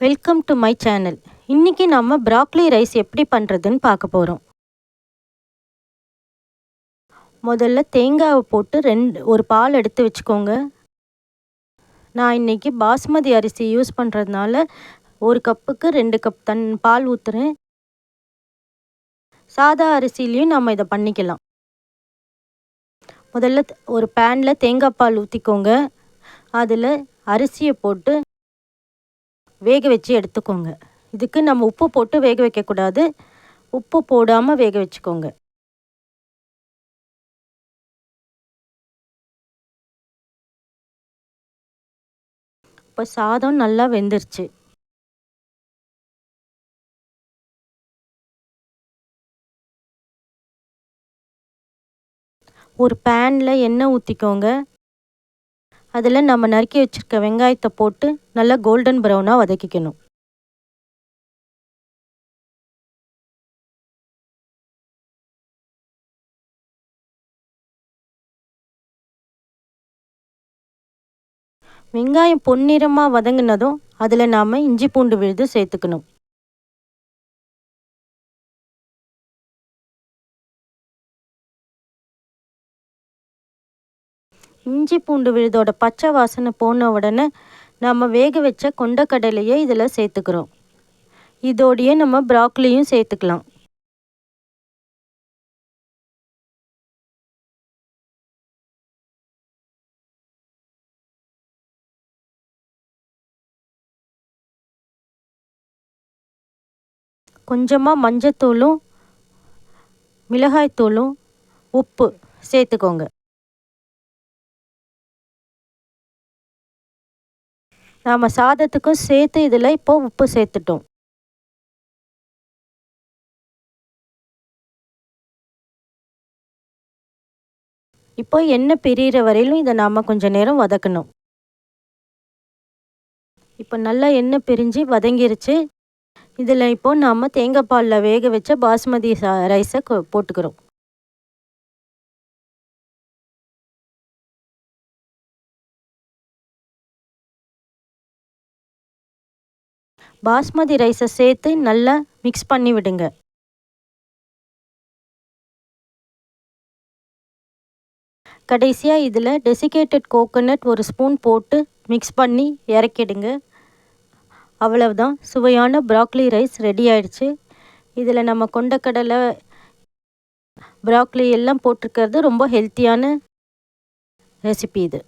Welcome to my channel. இன்றைக்கி நம்ம ப்ராக்லி rice எப்படி பண்ணுறதுன்னு பார்க்க போகிறோம். முதல்ல தேங்காவை போட்டு ஒரு பால் எடுத்து வச்சுக்கோங்க. நான் இன்றைக்கி பாஸ்மதி அரிசி யூஸ் பண்ணுறதுனால 1 கப்புக்கு 2 கப் பால் ஊற்றுறேன். சாதா அரிசிலையும் நம்ம இதை பண்ணிக்கலாம். முதல்ல ஒரு பேனில் தேங்காய் பால் ஊற்றிக்கோங்க. அதில் அரிசியை போட்டு வேக வச்சு எடுத்துக்கோங்க. இதுக்கு நம்ம உப்பு போட்டு வேக வைக்கக்கூடாது. உப்பு போடாமல் வேக வச்சுக்கோங்க. இப்போ சாதம் நல்லா வெந்துருச்சு. ஒரு பேனில் எண்ணெய் ஊற்றிக்கோங்க. அதில் நம்ம நறுக்கி வச்சுருக்க வெங்காயத்தை போட்டு நல்லா கோல்டன் ப்ரௌனாக வதக்கிக்கணும். வெங்காயம் பொன்னிறமாக வதங்கினதும் அதில் நாம் இஞ்சி பூண்டு விழுது சேர்த்துக்கணும். இஞ்சி பூண்டு விழுதோட பச்சை வாசனை போன உடனே நம்ம வேக வச்ச கொண்டக்கடலையை இதில் சேர்த்துக்கிறோம். இதோடையே நம்ம ப்ராக்லியும் சேர்த்துக்கலாம். கொஞ்சமாக மஞ்சத்தூளும் மிளகாய்த்தூளும் உப்பு சேர்த்துக்கோங்க. நாம் சாதத்துக்கும் சேர்த்து இதில் இப்போது உப்பு சேர்த்துட்டோம். இப்போ எண்ணெய் பிரிகிற வரையிலும் இதை நாம் கொஞ்சம் நேரம் வதக்கணும். இப்போ நல்லா எண்ணெய் பிரிஞ்சு வதங்கிருச்சு. இதில் இப்போது நாம் தேங்காய் பாலில் வேக வச்ச பாஸ்மதி ரைஸை போட்டுக்கிறோம். பாஸ்மதி ரைஸை சேர்த்து நல்லா மிக்ஸ் பண்ணி விடுங்க. கடைசியாக இதில் டெசிகேட்டட் கோகோனட் 1 ஸ்பூன் போட்டு மிக்ஸ் பண்ணி இறக்கிடுங்க. அவ்வளவுதான், சுவையான ப்ராக்லி ரைஸ் ரெடி ஆயிடுச்சு. இதில் நம்ம கொண்டக்கடலை ப்ராக்லி எல்லாம் போட்டிருக்கிறது ரொம்ப ஹெல்த்தியான ரெசிபி இது.